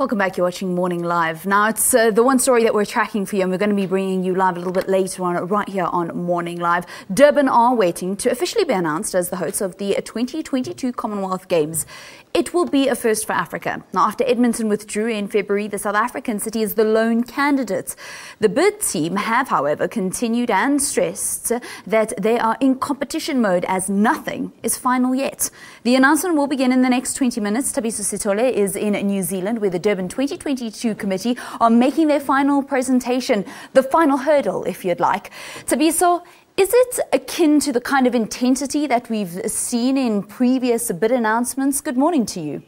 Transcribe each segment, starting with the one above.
Welcome back. You're watching Morning Live. Now, it's the one story that we're tracking for you, and we're going to be bringing you live a little bit later on, right here on Morning Live. Durban are waiting to officially be announced as the hosts of the 2022 Commonwealth Games. It will be a first for Africa. Now, after Edmonton withdrew in February, the South African city is the lone candidate. The bid team have, however, continued and stressed that they are in competition mode as nothing is final yet. The announcement will begin in the next 20 minutes. Thabiso Sithole is in New Zealand, where the Durban 2022 committee are making their final presentation, the final hurdle, if you'd like. Thabiso, is it akin to the kind of intensity that we've seen in previous bid announcements? Good morning to you.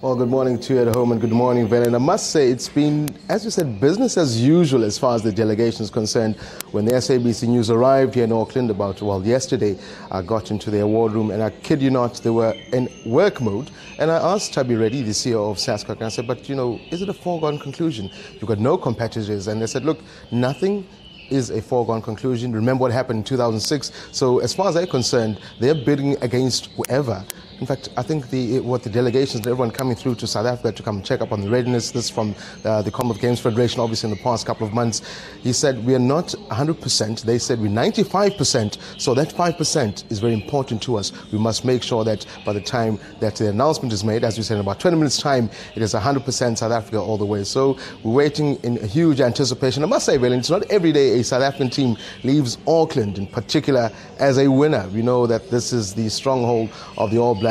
Well, good morning to you at home and good morning, Velen. And I must say it's been, as you said, business as usual as far as the delegation is concerned. When the SABC News arrived here in Auckland yesterday, I got into the award room and I kid you not, they were in work mode. And I asked Tabi Reddy, the CEO of SASCOC, and I said, but is it a foregone conclusion? You've got no competitors. And they said, look, nothing is a foregone conclusion. Remember what happened in 2006. So as far as they're concerned, they're bidding against whoever. In fact, I think what the delegations, everyone coming through to South Africa to come check up on the readiness, this from the Commonwealth Games Federation, obviously in the past couple of months, he said we are not 100%. They said we're 95%. So that 5% is very important to us. We must make sure that by the time that the announcement is made, as we said, in about 20 minutes' time, it is 100% South Africa all the way. So we're waiting in huge anticipation. I must say, Velen, it's not every day a South African team leaves Auckland, in particular, as a winner. We know that this is the stronghold of the All Blacks.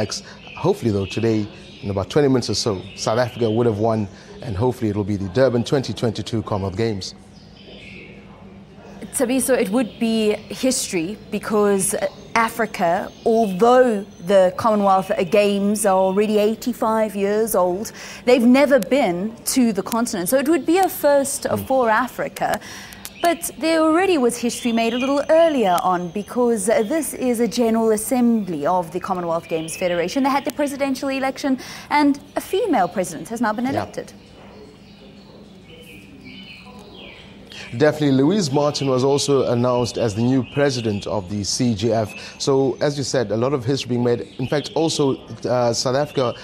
Hopefully, though, today, in about 20 minutes or so, South Africa would have won, and hopefully it will be the Durban 2022 Commonwealth Games. Thabiso, it would be history because Africa, although the Commonwealth Games are already 85 years old, they've never been to the continent. So it would be a first for Africa. But there already was history made a little earlier on because this is a General Assembly of the Commonwealth Games Federation. They had the presidential election and a female president has now been elected. Yeah. Definitely. Louise Martin was also announced as the new president of the CGF. So, as you said, a lot of history being made. In fact, also South Africa,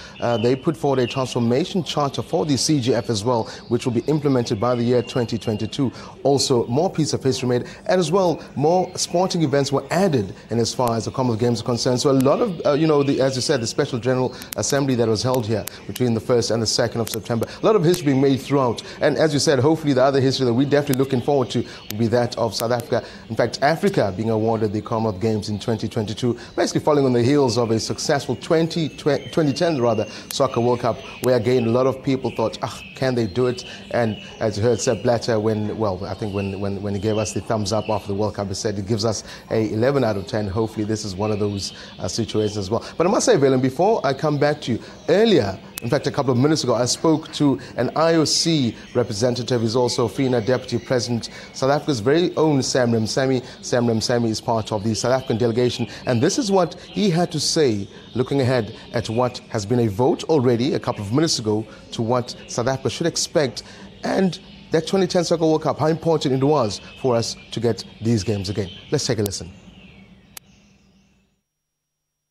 they put forward a transformation charter for the CGF as well, which will be implemented by the year 2022. Also, more piece of history made, and as well, more sporting events were added in as far as the Commonwealth Games are concerned. So, a lot of, as you said, the special General Assembly that was held here between the 1st and the 2nd of September. A lot of history being made throughout. And as you said, hopefully the other history that we definitely look forward to will be that of South Africa. In fact, Africa being awarded the Commonwealth Games in 2022, basically following on the heels of a successful 2010 Soccer World Cup, where again a lot of people thought, can they do it? And as you heard Sepp Blatter, when he gave us the thumbs up after the World Cup, he said it gives us a 11 out of 10. Hopefully this is one of those situations as well. But I must say, Velen, before I come back to you, earlier, in fact, a couple of minutes ago, I spoke to an IOC representative. He's also FINA Deputy President. South Africa's very own Sam Ramsamy. Sam Ramsamy is part of the South African delegation. And this is what he had to say, looking ahead at what has been a vote already a couple of minutes ago to what South Africa should expect. And that 2010 Soccer World Cup, how important it was for us to get these games again. Let's take a listen.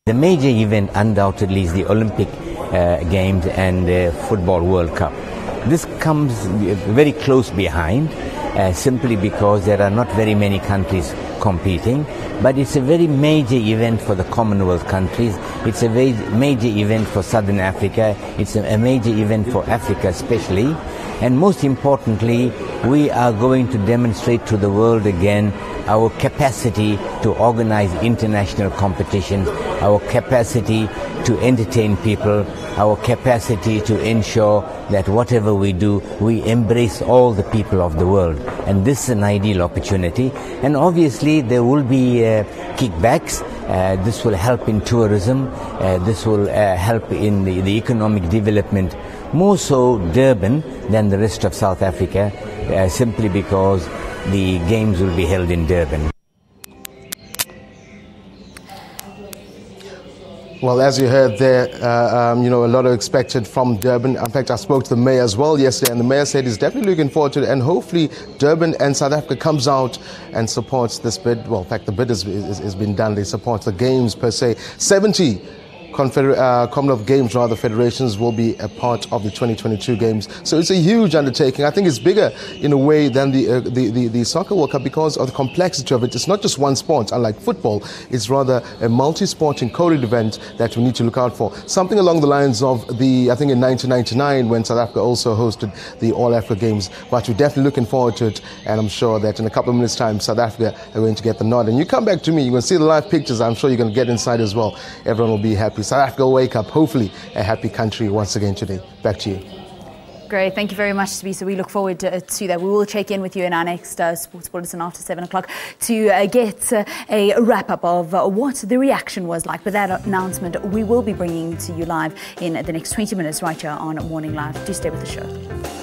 The major event undoubtedly is the Olympic Games and Football World Cup. This comes very close behind simply because there are not very many countries competing, but it's a very major event for the Commonwealth countries. It's a very major event for Southern Africa. It's a major event for Africa especially. And most importantly, we are going to demonstrate to the world again our capacity to organize international competitions, our capacity to entertain people, our capacity to ensure that whatever we do, we embrace all the people of the world. And this is an ideal opportunity. And obviously there will be kickbacks. This will help in tourism. This will help in the economic development, more so Durban than the rest of South Africa, simply because the games will be held in Durban. Well, as you heard there, a lot of expected from Durban. In fact, I spoke to the mayor as well yesterday, and the mayor said he's definitely looking forward to it, and hopefully Durban and South Africa comes out and supports this bid. Well, in fact, the bid has been done. They support the games per se. 70 Commonwealth Games, rather, federations will be a part of the 2022 Games. So it's a huge undertaking. I think it's bigger in a way than the Soccer World Cup because of the complexity of it. It's not just one sport, unlike football. It's rather a multi-sport encoded event that we need to look out for. Something along the lines of I think in 1999 when South Africa also hosted the All Africa Games. But we're definitely looking forward to it, and I'm sure that in a couple of minutes' time, South Africa are going to get the nod. And you come back to me, you're going to see the live pictures. I'm sure you're going to get inside as well. Everyone will be happy. South Africa will wake up, hopefully, a happy country once again today. Back to you. Great. Thank you very much, Thabiso. We look forward to that. We will check in with you in our next Sports Bulletin after 7 o'clock to get a wrap-up of what the reaction was like. But that announcement we will be bringing to you live in the next 20 minutes right here on Morning Live. Do stay with the show.